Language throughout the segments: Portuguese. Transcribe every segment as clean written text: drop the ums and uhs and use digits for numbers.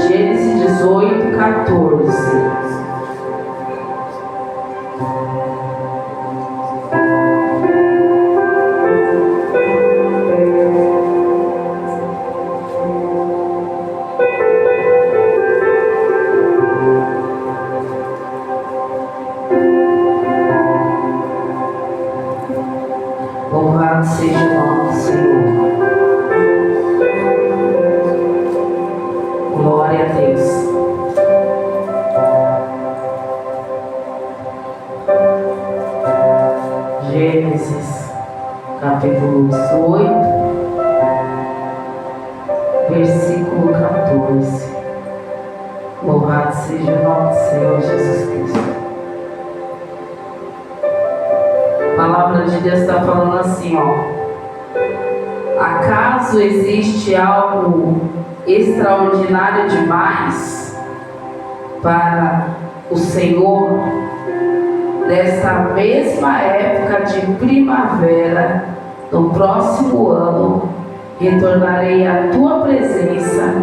Gênesis 18, 14. Louvado seja o nome do Senhor. Glória a Deus. Gênesis capítulo 18, versículo 14. Louvado seja o nome do Senhor Jesus Cristo. A palavra de Deus está falando assim, acaso existe algo extraordinário demais para o Senhor? Nesta mesma época de primavera, no próximo ano, retornarei à tua presença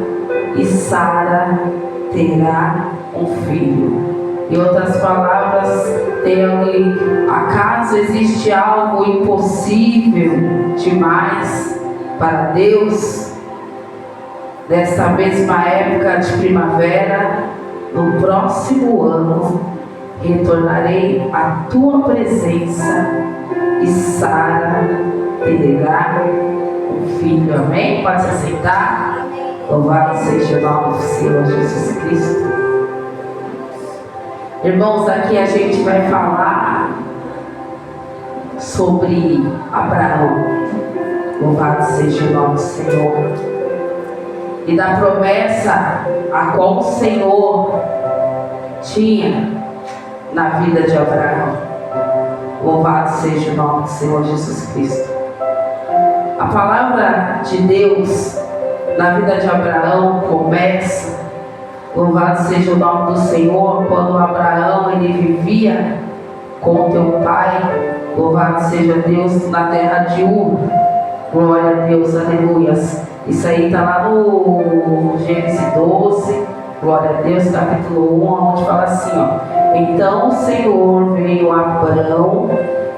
e Sara terá um filho. Em outras palavras, tem ali, acaso existe algo impossível demais para Deus? Nessa mesma época de primavera, no próximo ano, retornarei à tua presença e Sara terá um filho. Amém? Pode se aceitar? Louvado seja o nome do Senhor Jesus Cristo. Irmãos, aqui a gente vai falar sobre Abraão. Louvado seja o nome do Senhor. E da promessa a qual o Senhor tinha na vida de Abraão. Louvado seja o nome do Senhor Jesus Cristo. A palavra de Deus na vida de Abraão começa, louvado seja o nome do Senhor, quando Abraão ele vivia com teu pai. Louvado seja Deus na terra de Ur. Glória a Deus, aleluias. Isso aí está lá no Gênesis 12, glória a Deus, capítulo 1, onde fala assim, então o Senhor veio a Abraão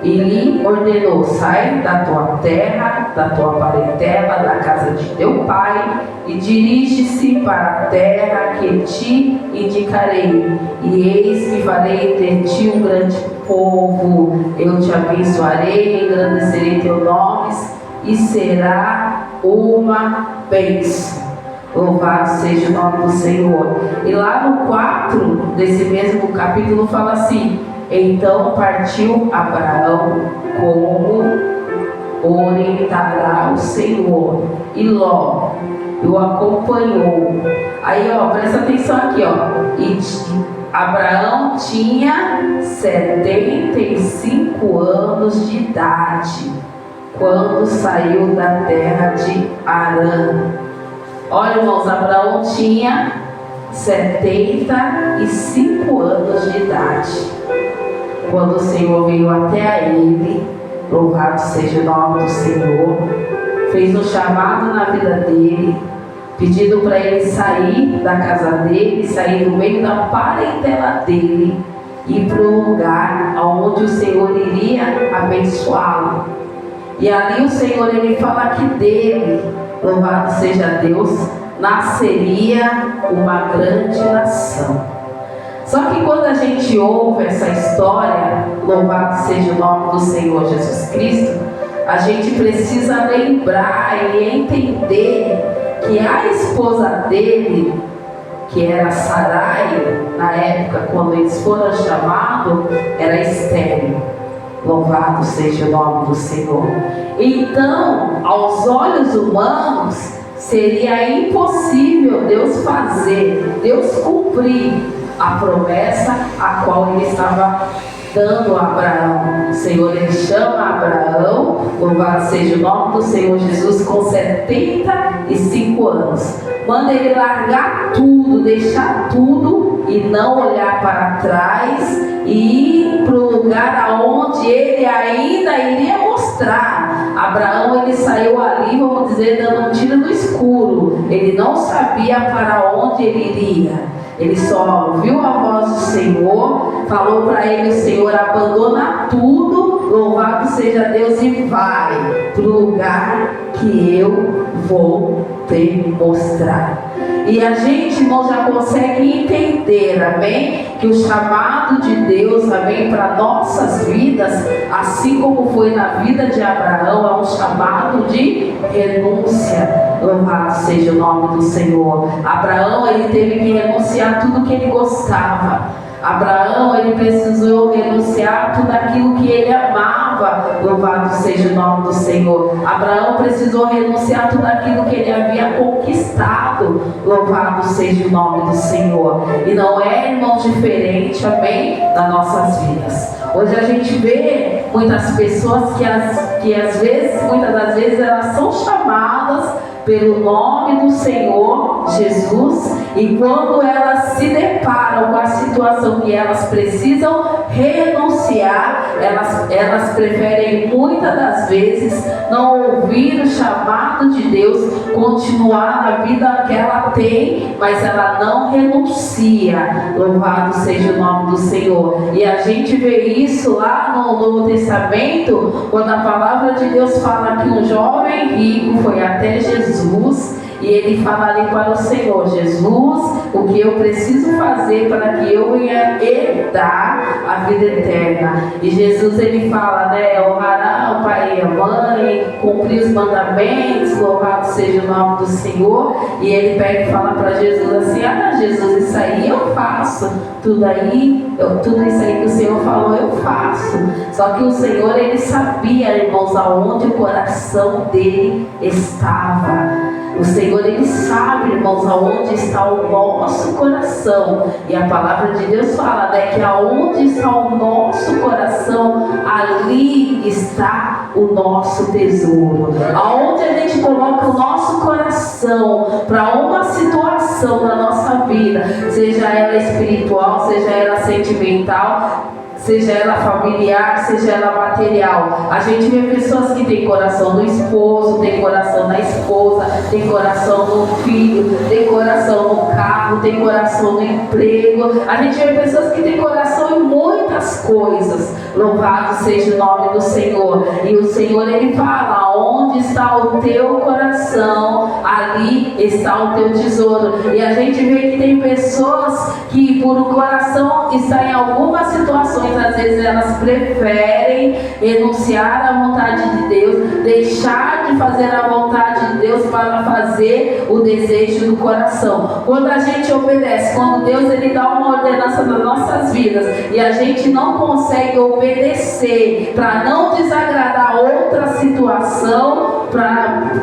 e lhe ordenou: sai da tua terra, da tua parentela, da casa de teu pai, e dirige-se para a terra que te indicarei. E eis que farei de ti um grande povo, eu te abençoarei, engrandecerei teu nome, e será uma bênção. Louvado seja o nome do Senhor. E lá no 4 desse mesmo capítulo fala assim: então partiu Abraão como orientará o Senhor, e Ló o acompanhou. Aí presta atenção aqui, e Abraão tinha 75 anos de idade quando saiu da terra de Harã. Olha, irmãos, Abraão tinha 75 anos de idade quando o Senhor veio até a ele. Louvado seja o nome do Senhor. Fez um chamado na vida dele, pedindo para ele sair da casa dele, sair do meio da parentela dele, ir para o lugar onde o Senhor iria abençoá-lo. E ali o Senhor ele fala que dele, louvado seja Deus, nasceria uma grande nação. Só que quando a gente ouve essa história, louvado seja o nome do Senhor Jesus Cristo, a gente precisa lembrar e entender que a esposa dele, que era Sarai, na época quando eles foram chamados, era estéril. Louvado seja o nome do Senhor. Então, aos olhos humanos, seria impossível Deus fazer, Deus cumprir a promessa a qual ele estava dando a Abraão. O Senhor ele chama Abraão, louvado seja o nome do Senhor Jesus, com 75 anos. Manda ele largar tudo, deixar tudo e não olhar para trás e ir para o lugar aonde ele ainda iria mostrar a Abraão, ele saiu ali, vamos dizer, dando um tiro no escuro. Ele não sabia para onde ele iria. Ele só ouviu a voz do Senhor, falou para ele o Senhor: abandona tudo, louvado seja Deus, e vai para o lugar que eu vou te mostrar. E a gente, irmão, já consegue entender, amém? Que o chamado de Deus, amém, para nossas vidas, assim como foi na vida de Abraão, é um chamado de renúncia. Louvado seja o nome do Senhor. Abraão, ele teve que renunciar tudo que ele gostava. Abraão, ele precisou renunciar tudo aquilo que ele amava. Louvado seja o nome do Senhor. Abraão precisou renunciar tudo aquilo que ele havia conquistado. Louvado seja o nome do Senhor. E não é, irmão, diferente, amém, das nossas vidas. Hoje a gente vê muitas pessoas muitas das vezes, elas são chamadas pelo nome do Senhor Jesus, e quando elas se deparam com a situação que elas precisam renunciar, elas preferem muitas das vezes não ouvir o chamado de Deus, continuar na vida que ela tem, mas ela não renuncia. Louvado seja o nome do Senhor. E a gente vê isso lá no Novo Testamento, quando a palavra de Deus fala que um jovem rico foi até Jesus e ele fala ali para o Senhor: Jesus, o que eu preciso fazer para que eu venha herdar a vida eterna? E Jesus, ele fala, né, honrará o pai e a mãe, cumprir os mandamentos, louvado seja o nome do Senhor. E ele pega e fala para Jesus assim: Jesus, isso aí eu faço, tudo isso aí que o Senhor falou eu faço. Só que o Senhor, ele sabia, irmãos, aonde o coração dele estava. O Senhor, ele sabe, irmãos, aonde está o nosso coração. E a palavra de Deus fala, né, que aonde está o nosso coração, ali está o nosso tesouro. Aonde a gente coloca o nosso coração para uma situação na nossa vida, seja ela espiritual, seja ela sentimental, seja ela familiar, seja ela material. A gente vê pessoas que têm coração no esposo, tem coração na esposa, tem coração no filho, tem coração no carro, tem coração no emprego. A gente vê pessoas que têm coração em muitas coisas. Louvado seja o nome do Senhor. E o Senhor, ele fala: onde está o teu coração, ali está o teu tesouro. E a gente vê que tem pessoas que, por o coração estar em algumas situações, às vezes elas preferem renunciar à vontade de Deus, deixar de fazer a vontade de Deus para fazer o desejo do coração. Quando a gente obedece, quando Deus, ele dá uma ordenança nas nossas vidas e a gente não consegue obedecer para não desagradar outra situação,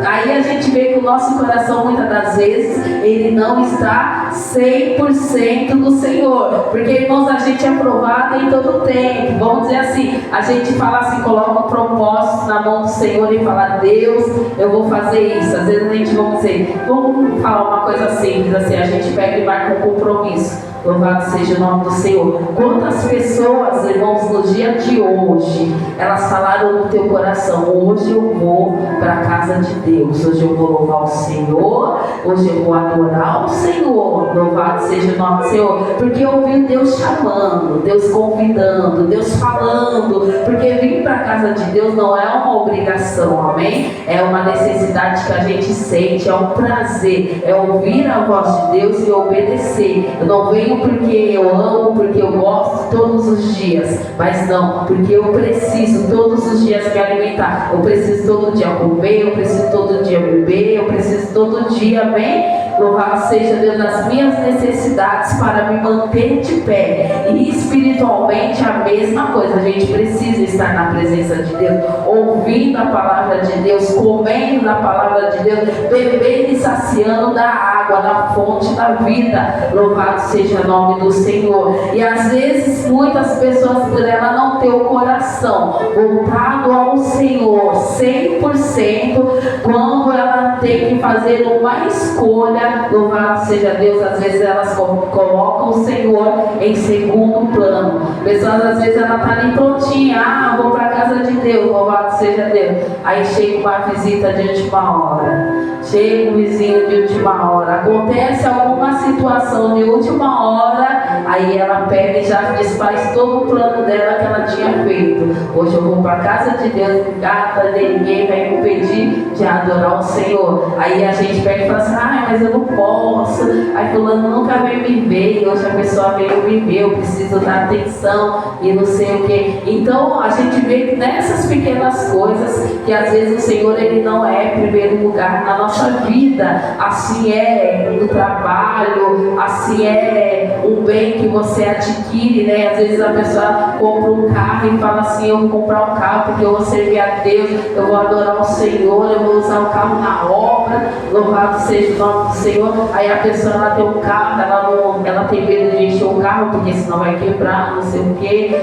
aí a gente vê que o nosso coração, muitas das vezes, ele não está 100% do Senhor. Porque, irmãos, a gente é provado em todo tempo. Vamos dizer assim, a gente fala assim, coloca um propósito na mão do Senhor e fala: Deus, eu vou fazer isso. Às vezes a gente, vamos falar uma coisa simples assim, a gente pega e marca um compromisso. Louvado seja o nome do Senhor. Quantas pessoas, irmãos, no dia de hoje, elas falaram no teu coração: hoje eu vou para a casa de Deus, hoje eu vou louvar o Senhor, hoje eu vou adorar o Senhor. Louvado seja o nome do Senhor. Porque eu ouvi Deus chamando, Deus convidando, Deus falando. Porque vir para a casa de Deus não é uma obrigação, amém? É uma necessidade que a gente sente, é um prazer, é ouvir a voz de Deus e obedecer. Eu não venho porque eu amo, porque eu gosto todos os dias, mas não, porque eu preciso todos os dias me alimentar. Eu preciso todo dia comer, eu preciso todo dia beber, eu preciso todo dia, amém? Louvado seja Deus, nas minhas necessidades para me manter de pé. E espiritualmente a mesma coisa. A gente precisa estar na presença de Deus, ouvindo a palavra de Deus, comendo da palavra de Deus, bebendo e saciando da água, da fonte da vida. Louvado seja o nome do Senhor. E às vezes muitas pessoas, por ela não ter o coração voltado ao Senhor 100%, quando ela tem que fazer uma escolha, família, louvado seja Deus, às vezes elas colocam o Senhor em segundo plano. Pessoas, às vezes ela está ali prontinha, vou para a casa de Deus, louvado seja Deus. Aí chega uma visita de última hora, chega um vizinho de última hora, acontece alguma situação de última hora, aí ela pega e já desfaz todo o plano dela que ela tinha feito. Hoje eu vou para a casa de Deus, gata, ninguém vai me impedir de adorar o Senhor. Aí a gente pega e fala assim, mas eu não posso, aí fulano nunca veio me ver, e hoje a pessoa veio me ver, eu preciso dar atenção e não sei o que. Então a gente vê que nessas pequenas coisas que às vezes o Senhor ele não é primeiro lugar na nossa vida. Assim é no trabalho, assim é um bem que você adquire, né? Às vezes a pessoa compra um carro e fala assim, eu vou comprar um carro porque eu vou servir a Deus, eu vou adorar o Senhor, eu vou usar o carro na obra, louvado seja o nome do Senhor. Aí a pessoa ela tem um carro, ela tem medo de encher o carro porque senão vai quebrar, não sei o que,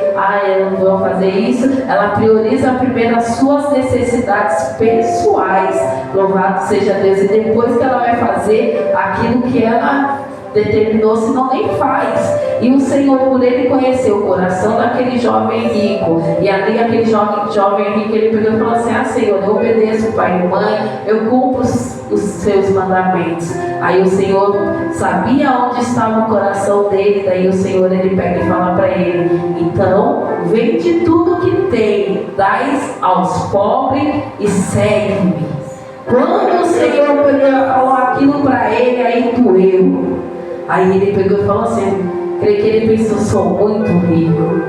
eu não vou fazer isso. Ela prioriza primeiro as suas necessidades pessoais, louvado seja Deus, e depois que ela vai fazer aquilo que ela determinou, senão nem faz. E o Senhor, por ele conhecer o coração daquele jovem rico, e ali aquele jovem rico, ele pegou e falou assim, Senhor, eu obedeço pai e mãe, eu cumpro os seus mandamentos. Aí o Senhor sabia onde estava o coração dele, daí o Senhor ele pega e fala para ele, então vende tudo que tem, dás aos pobres e segue-me. Quando o Senhor falou aquilo para ele, aí doeu. Aí ele pegou e falou assim, creio que ele pensou, sou muito rico,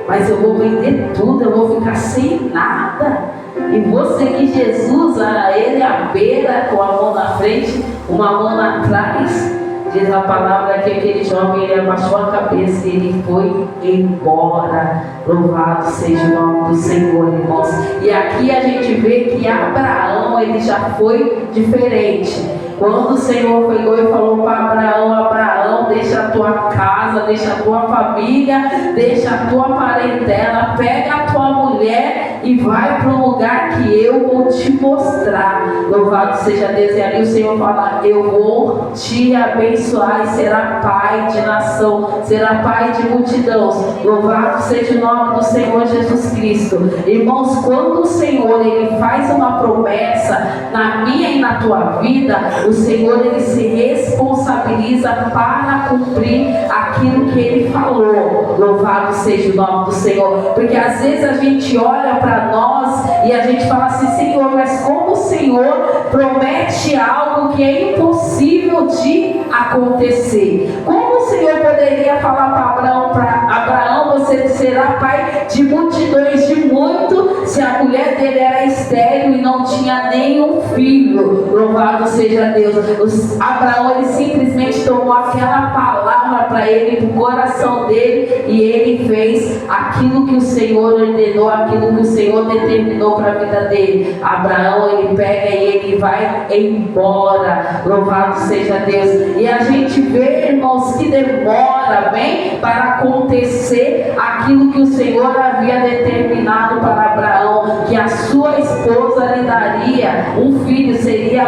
mas eu vou vender tudo, eu vou ficar sem nada, e vou seguir Jesus, ele à beira, com a mão na frente, uma mão atrás. Diz a palavra que aquele jovem ele abaixou a cabeça e ele foi embora. Louvado seja o nome do Senhor, irmãos. E aqui a gente vê que Abraão ele já foi diferente. Quando o Senhor pegou e falou para Abraão, deixa a tua casa, deixa a tua família, deixa a tua parentela, pega a tua mulher e vai para um lugar que eu vou te mostrar. Louvado seja Deus. E ali o Senhor fala, eu vou te abençoar e será pai de nação, será pai de multidões. Louvado seja o nome do Senhor Jesus Cristo. Irmãos, quando o Senhor ele faz uma promessa na minha e na tua vida, o Senhor ele se responsabiliza para cumprir aquilo que ele falou. Louvado seja o nome do Senhor. Porque às vezes a gente olha para nós e a gente fala assim, Senhor, mas como o Senhor promete algo que é impossível de acontecer? Como o Senhor poderia falar para Abraão, você será pai de multidões de muito, se a mulher dele era estéril e não tinha nenhum filho? Louvado seja Deus. Abraão ele simplesmente tomou aquela palavra para ele, para o coração dele, e ele fez aquilo que o Senhor ordenou, aquilo que o Senhor determinou para a vida dele. Abraão ele pega e ele vai embora. Louvado seja Deus. E a gente vê, irmãos, que demora bem para acontecer aquilo que o Senhor havia determinado para Abraão, que a sua esposa lhe daria um filho, seria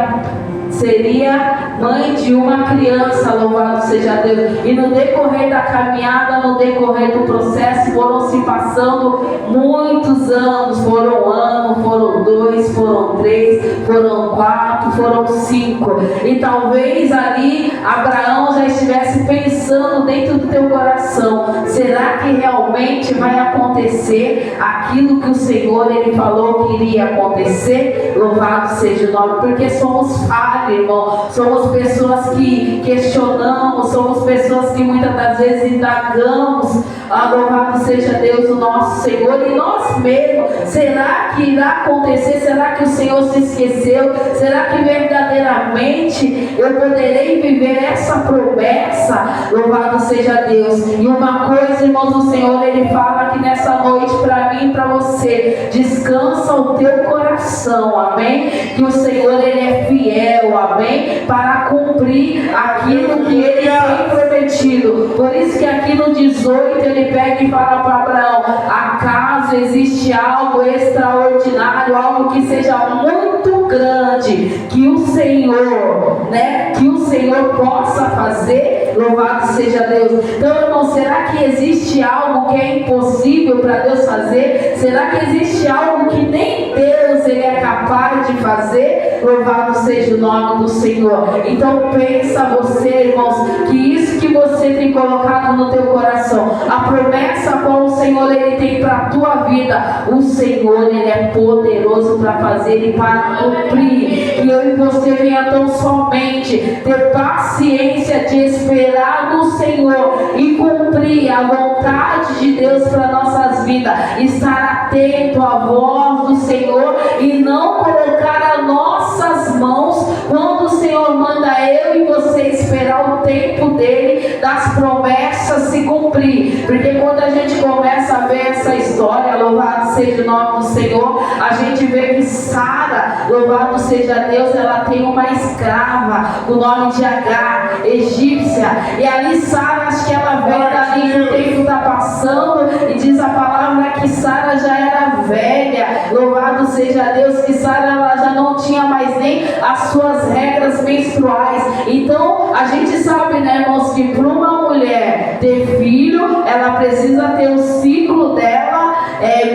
mãe de uma criança. Louvado seja Deus. E no decorrer da caminhada, no decorrer do processo, foram se passando muitos anos. Foram um ano, foram 2, foram 3, foram 4, foram 5. E talvez ali Abraão já estivesse pensando dentro do teu coração, será que realmente vai acontecer aquilo que o Senhor ele falou que iria acontecer? Louvado seja o nome, porque somos falhos, irmão. Somos pessoas que questionamos, somos pessoas que muitas das vezes indagamos. Louvado seja Deus, o nosso Senhor, e nós mesmos. Será que irá acontecer? Será que o Senhor se esqueceu? Será que verdadeiramente eu poderei viver essa promessa? Louvado seja Deus. E uma coisa, irmãos, o Senhor ele fala aqui nessa noite para mim e para você: descansa o teu coração, amém? Que o Senhor ele é fiel, amém? Para cumprir aquilo que ele tem prometido prometido. Por isso que aqui no 18 ele pega e fala para Abraão: acaso existe algo extraordinário, algo que seja muito grande, que o Senhor, que o Senhor possa fazer? Louvado seja Deus. Então, irmão, será que existe algo que é impossível para Deus fazer? Será que existe algo que nem Deus ele é capaz de fazer? Louvado seja o nome do Senhor. Então pensa você, irmãos, que isso que você tem colocado no teu coração, a promessa qual o Senhor ele tem para a tua vida, o Senhor ele é poderoso para fazer e para cumprir. Que eu e você venha tão somente ter paciência de esperar no Senhor e cumprir a vontade de Deus para nossas vidas, estar atento à voz do Senhor e não colocar as nossas mãos quando o Senhor manda eu e você esperar o tempo dele, das promessas se cumprir. Porque quando a gente começa a ver essa história, louvado seja o nome do Senhor, a gente vê que Sara, louvado seja Deus, ela tem uma escrava com o nome de Agar, egípcia, e ali Sara, acho que ela vem dali que o tempo está passando, e diz a palavra que Sara já era velha, louvado seja Deus, que Sara ela já não tinha mais nem as suas regras menstruais. Então a gente sabe, irmãos, que para uma mulher ter filho, ela precisa ter o ciclo dela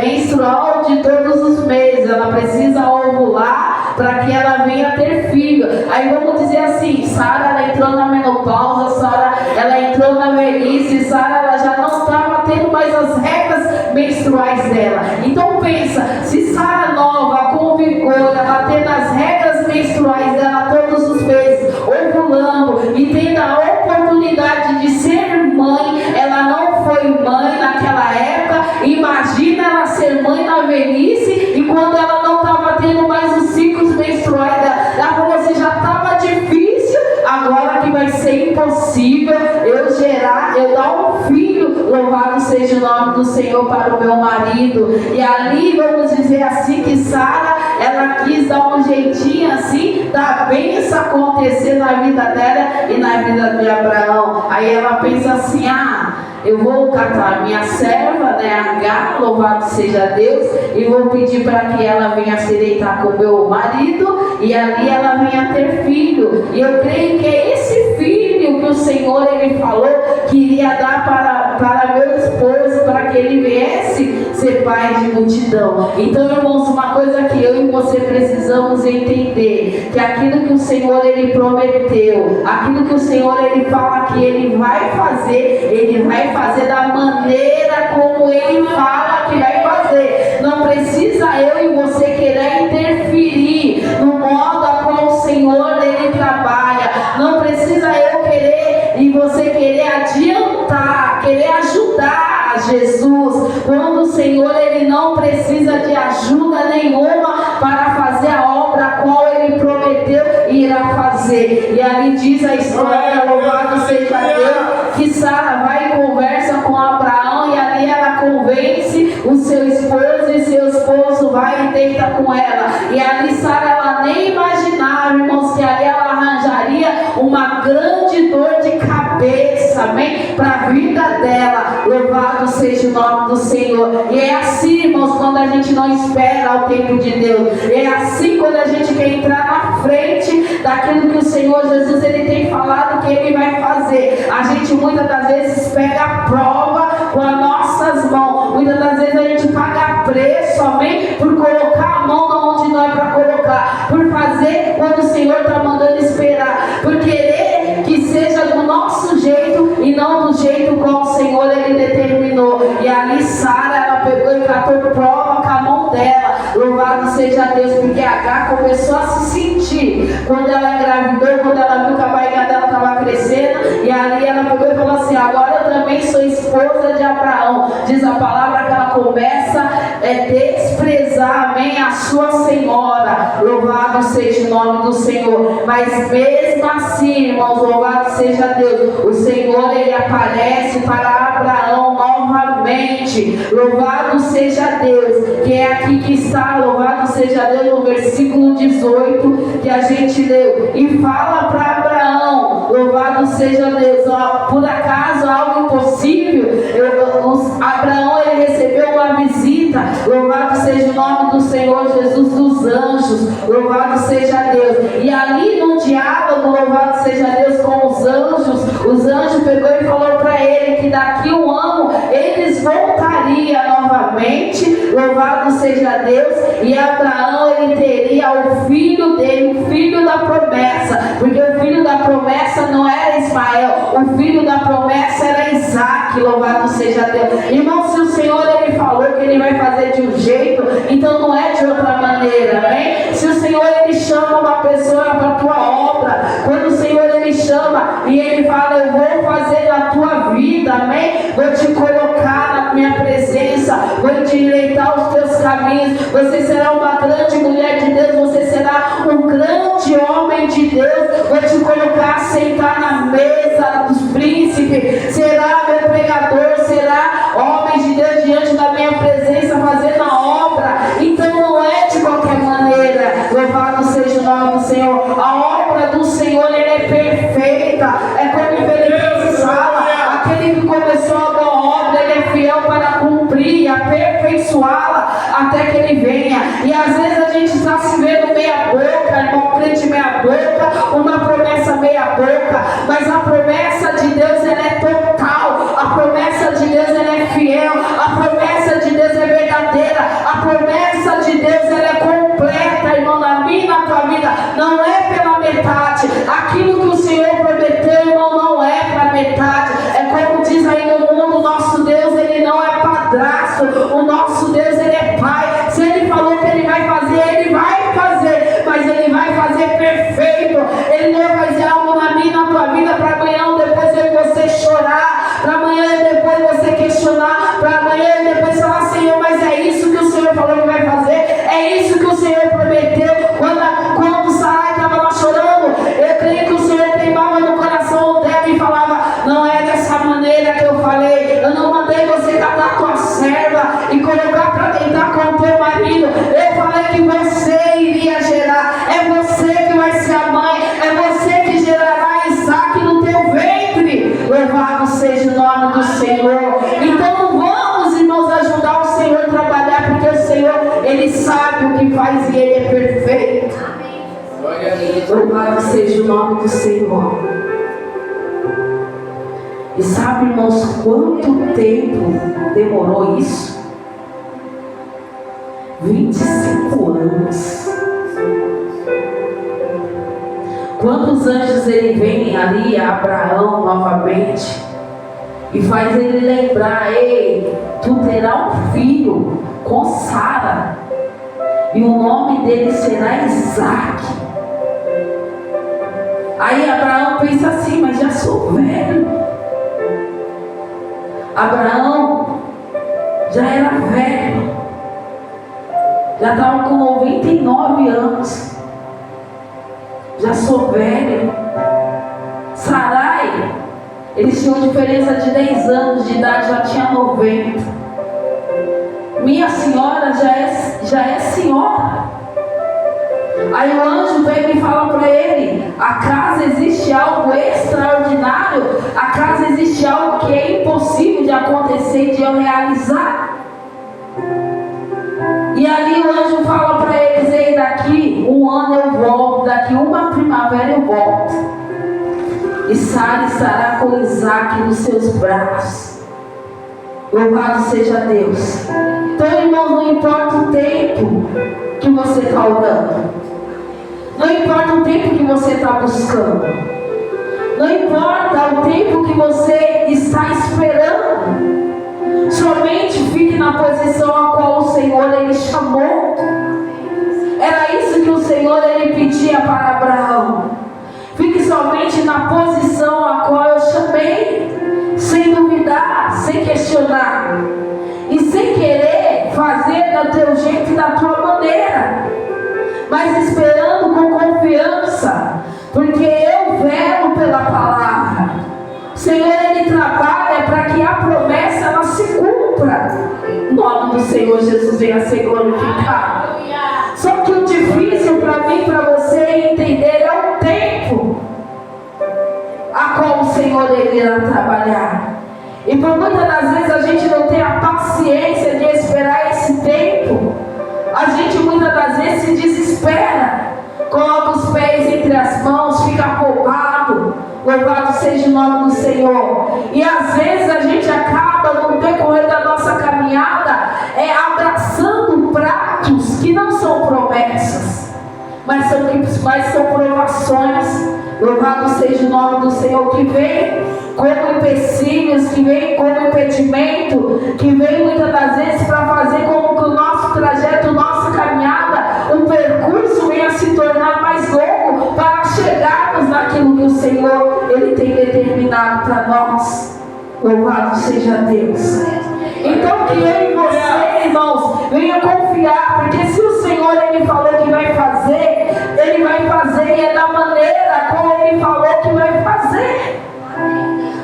menstrual de todos os meses, ela precisa ovular para que ela venha ter filho. Aí vamos dizer assim, Sara ela entrou na menopausa, Sara ela entrou na velhice, Sara ela já não estava tendo mais as regras menstruais dela. Então pensa, se Sara nova, com vigor, ela tendo as regras menstruais dela todos os meses, ovulando e tendo a oportunidade de ser mãe, ela não foi mãe naquela época, imagina ela ser mãe na velhice, e quando ela não estava tendo mais os ciclos menstruais dela, ela falou assim, já estava difícil, agora que vai ser impossível eu dar um filho, louvado seja o nome do Senhor, para o meu marido. E ali vamos dizer assim que Sara, ela quis dar um jeitinho assim, da bênção acontecer na vida dela e na vida de Abraão. Aí ela pensa assim, eu vou catar minha serva, Agar, louvado seja Deus, e vou pedir para que ela venha se deitar com o meu marido, e ali ela venha ter filho. E eu creio que é esse filho que o Senhor ele falou que iria dar para meu esposo, para que ele viesse ser pai de multidão. Então, irmãos, uma coisa que eu e você precisamos entender, que aquilo que o Senhor ele prometeu, aquilo que o Senhor ele fala que ele vai fazer da maneira como ele fala que vai fazer. Não precisa eu e você querer interferir no modo a qual o Senhor ele trabalha. Não precisa eu querer e você querer adiantar, querer ajudar a Jesus, quando o Senhor ele não precisa de ajuda nenhuma para fazer a obra a qual ele prometeu e irá fazer. E ali diz a história, louvado seja Deus, que Sara vai e conversa com Abraão, e ali ela convence o seu esposo, e seu esposo vai e deita com ela. E ali Sara ela nem imaginava, irmãos, que ali ela arranjaria uma grande dor de cabeça, amém? Para a vida dela, louvado seja o nome do Senhor. E é assim, irmãos, quando a gente não espera o tempo de Deus, é assim quando a gente quer entrar na frente daquilo que o Senhor Jesus ele tem falado que ele vai fazer. A gente muitas das vezes pega a prova com as nossas mãos, muitas das vezes a gente paga preço, amém? Por colocar a mão onde não é para colocar, por fazer quando o Senhor está mandando esperar, por querer que seja do nosso jeito e não do jeito como o Senhor ele determinou. E ali Sara ela pegou e catou prova com a mão dela, louvado seja Deus, porque Agar começou a se sentir quando ela engravidou, quando ela viu que a barriga dela estava crescendo, e ali ela pegou e falou assim, agora eu também sou esposa de Abraão. Diz a palavra que ela começa a desprezar, amém, a sua senhora, louvado seja o nome do Senhor. Mas mesmo assim, irmãos, louvado seja Deus, o Senhor ele aparece para Abraão novamente, louvado seja Deus, que é aqui que está, louvado seja Deus, no versículo 18 que a gente leu, e fala para Abraão, Louvado seja Deus. Por acaso algo impossível? Abraão, ele recebeu uma visita. Louvado seja o nome do Senhor Jesus, dos anjos. Louvado seja Deus. E ali no diálogo, louvado seja Deus, com os anjos pegou e falou para ele que daqui um ano eles voltariam novamente. Louvado seja Deus. E Abraão, ele teria o filho dele, o filho da promessa, porque o filho da promessa não era Ismael, o filho da promessa era Isaac. Louvado seja Deus. Irmão, se o Senhor ele falou que ele vai fazer de um jeito, então não é de outra maneira, amém? Se o Senhor ele chama uma pessoa para a tua obra, quando o Senhor ele chama e ele fala, eu vou fazer na tua vida, amém? Vou te colocar na minha presença, vou te endireitar os teus caminhos, você será uma grande mulher de Deus, você será um grande homem de Deus, vou te colocar, sentar na mesa dos príncipes, será meu pregador, será homem de Deus diante da minha presença, fazendo a obra. Então não é de qualquer maneira. Louvado seja o nome do Senhor. A obra do Senhor ele é perfeita. É como Filipenses fala, aquele que começou a boa obra, ele é fiel para cumprir, aperfeiçoá-la até que ele venha. E às vezes a gente está se vendo meia boca, irmão, crente meia boca, uma promessa meia boca, mas a promessa de Deus ela é total, a promessa de Deus ela é fiel, a promessa de Deus é verdadeira, a promessa de Deus ela é completa, irmão, na minha e na tua vida, não é pela metade. Aquilo que o Senhor prometeu, irmão, não é para metade. É como diz aí no mundo, o nosso Deus ele não é padrasto, o nosso Deus ele é pai. Se ele falou que ele vai fazer, mas ele vai fazer perfeito. Ele não vai fazer algo na minha e na tua vida para amanhã ou depois você chorar, para amanhã e depois você questionar, para amanhã e depois falar, Senhor, mas é isso que o Senhor falou que vai fazer, é isso que o Senhor prometeu. Quando Sarai estava lá chorando, eu creio que o Senhor queimava no coração dela e falava, não é dessa maneira que eu falei, eu não mandei você catar a tua serva e colocar para deitar com o teu marido, eu falei que você iria gerar, é você que vai ser a mãe, é você que gerará Isaac no teu ventre. Louvado seja o nome do Senhor. Então vamos, irmãos, ajudar o Senhor a trabalhar, porque o Senhor ele sabe o que faz e ele é perfeito. Louvado seja o nome do Senhor. E sabe, irmãos, quanto tempo demorou isso? 25 anos. Quando os anjos ele vêm ali a Abraão novamente e faz ele lembrar, ei, tu terá um filho com Sara e o nome dele será Isaac. Aí Abraão pensa assim, mas já sou velho. Abraão já era velho, já estava com 99 anos, já sou velho. Sarai, eles tinham diferença de 10 anos de idade, já tinha 90. Minha senhora já é senhora. Aí o anjo vem e fala para ele, acaso existe algo extraordinário? Acaso existe algo que é impossível de acontecer, de eu realizar? E ali o anjo fala para eles, ei, daqui um ano eu volto, daqui uma primavera eu volto. E Sara estará com Isaac nos seus braços. Louvado seja Deus. Então, irmão, não importa o tempo que você está orando, não importa o tempo que você está buscando, não importa o tempo que você está esperando, somente fique na posição a qual o Senhor ele chamou. Era isso que o Senhor ele pedia para Abraão. Fique somente na posição a qual eu chamei, sem duvidar, sem questionar e sem querer fazer do teu jeito e da tua maneira, mas esperando com confiança, porque eu velo pela palavra. O Senhor ele trabalha para que a promessa ela se cumpra. O nome do Senhor Jesus venha ser glorificado. Só que o difícil para mim, para você entender, é o tempo. Senhor Ele irá trabalhar. E por muitas das vezes a gente não tem a paciência de esperar esse tempo. A gente muitas das vezes se desespera, coloca os pés entre as mãos, fica apolgado. Louvado seja o nome do Senhor. E às vezes a gente acaba no decorrer da nossa caminhada abraçando pratos que não são promessas, mas são provações. Louvado seja o nome do Senhor, que vem como empecilhos, que vem como impedimento, que vem muitas das vezes para fazer com que o nosso trajeto, nossa caminhada, o percurso venha se tornar mais longo para chegarmos naquilo que o Senhor Ele tem determinado para nós. Louvado seja Deus. Então que eu e você, irmãos, venha confiar, porque se o Senhor Ele falou que vai fazer, Ele vai fazer, e é da maneira como Ele falou que vai fazer.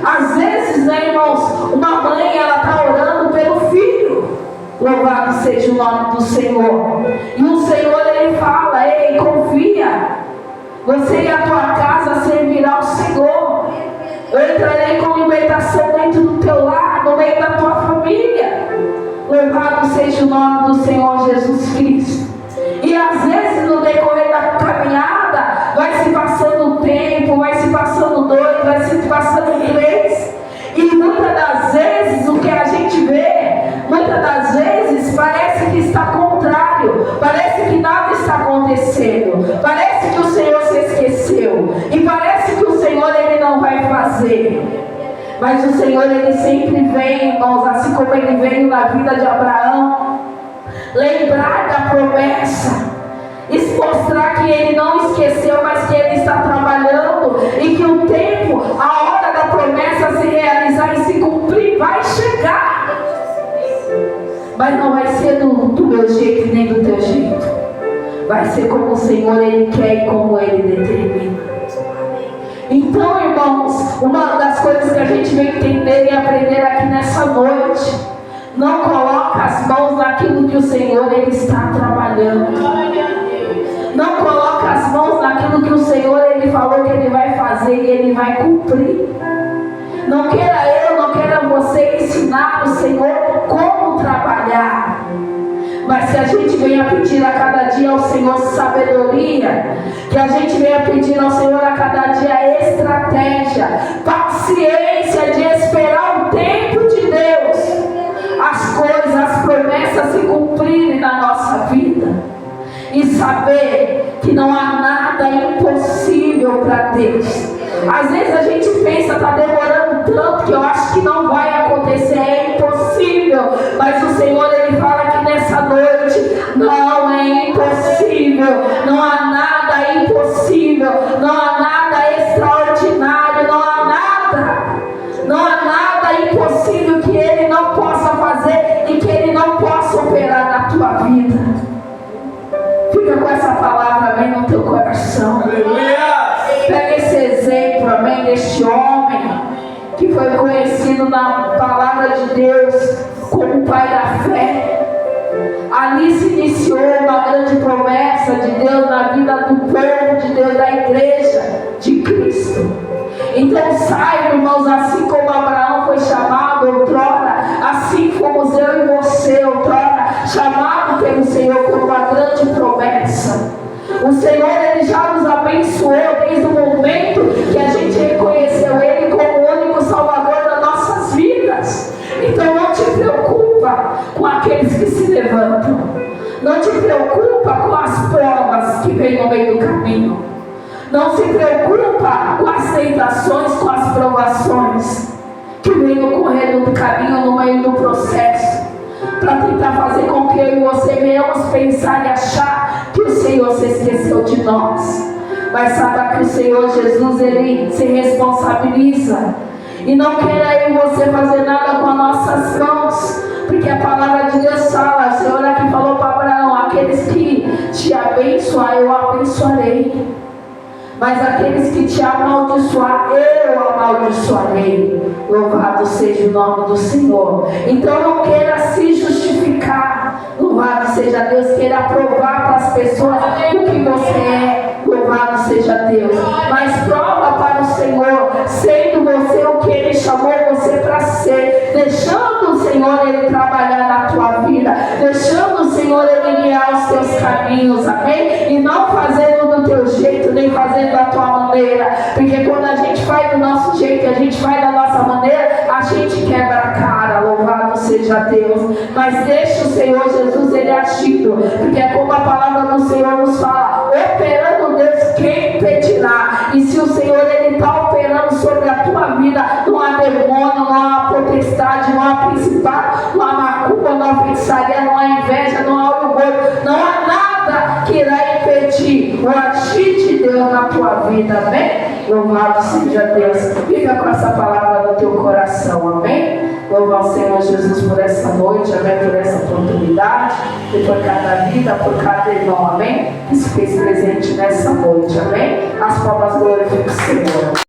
Às vezes, né, irmãos, uma mãe, ela está orando pelo filho. Louvado seja o nome do Senhor. E o Senhor, Ele fala: ei, confia, você e a tua casa servirá ao Senhor. Eu entrarei com libertação dentro do teu lar, no meio da tua família. Louvado seja o nome do Senhor Jesus Cristo. E às vezes no decorrer da caminhada vai se passando o tempo, vai se passando 2, vai se passando 3. E muitas das vezes o que a gente vê, muitas das vezes parece que está contrário, parece que nada está acontecendo, parece que o Senhor se esqueceu, e parece que o Senhor Ele não vai fazer. Mas o Senhor Ele sempre vem, irmãos, assim como Ele veio na vida de Abraão, lembrar da promessa, mostrar que Ele não esqueceu, mas que Ele está trabalhando, e que o tempo, a hora da promessa se realizar e se cumprir vai chegar. Mas não vai ser do meu jeito nem do teu jeito, vai ser como o Senhor Ele quer e como Ele determina. Então, irmãos, uma das coisas que a gente vem entender e aprender aqui nessa noite: não coloca as mãos naquilo que o Senhor Ele está trabalhando. Não coloca as mãos naquilo que o Senhor Ele falou que Ele vai fazer e Ele vai cumprir. Não queira eu, não queira você ensinar o Senhor como trabalhar, mas que a gente venha pedir a cada dia ao Senhor sabedoria, que a gente venha pedir ao Senhor a cada dia estratégia, paciência de esperar o tempo de Deus, as coisas, as promessas se cumprirem na nossa vida, e saber que não há nada impossível para Deus. Às vezes a gente pensa, está demorando tanto que eu acho que não vai acontecer, é impossível. Mas o Senhor Ele fala que nessa noite não é impossível, não há nada impossível, não há nada extraordinário, não há nada impossível que Ele não possa fazer e que Ele não possa operar na tua vida. Fica com essa palavra bem no teu coração. Pega esse exemplo, amém, deste homem que foi conhecido na palavra de Deus como o pai da fé. Ali se iniciou uma grande promessa de Deus na vida do povo de Deus, da igreja de Cristo. Então saiba, irmãos, assim como Abraão foi chamado outrora, assim fomos eu e você outrora chamado pelo Senhor por uma grande promessa. O Senhor Ele já nos abençoou desde o momento que a gente reconheceu Ele como o único Salvador das nossas vidas. Então não te preocupa com aqueles que se levantam, não te preocupa com as provas que vêm no meio do caminho, não se preocupa com as tentações, com as provações que vêm no correr do caminho, no meio do processo, para tentar fazer com que eu e você venhamos pensar e achar que o Senhor se esqueceu de nós. Mas saiba que o Senhor Jesus, Ele se responsabiliza, e não queira eu e você fazer nada com as nossas mãos, porque a palavra de Deus fala, o Senhor aqui falou para Abraão: aqueles que te abençoar, eu abençoarei, mas aqueles que te amaldiçoar, eu amaldiçoarei. Louvado seja o nome do Senhor. Então não queira se justificar, louvado seja Deus, queira provar para as pessoas o que você é, louvado seja Deus, mas prova para o Senhor, sendo você o que Ele chamou você para ser, deixando o Senhor Ele trabalhar na tua vida, deixando o Senhor Ele guiar os teus caminhos, amém? E não fazendo do teu jeito, nem fazendo da tua maneira, porque quando a gente faz do nosso jeito, a gente faz da nossa maneira, a gente quebra a cara, louvado seja Deus. Mas deixa o Senhor Jesus Ele agindo, porque é como a palavra do Senhor nos fala, operando Deus, quem impedirá? E se o Senhor Ele está operando sobre a tua vida, não há demônio, não há potestade, não há principado, não há macumba, não há feitiçaria, não há inveja, não há orgulho, não há nada que irá impedir o agir de Deus na tua vida, amém? Louvado seja Deus. Fica com essa palavra no teu coração, amém? Louva ao Senhor Jesus por essa noite, amém? Por essa oportunidade, e por cada vida, por cada irmão, amém? Que se fez presente nessa noite, amém? As palmas glorificam o Senhor.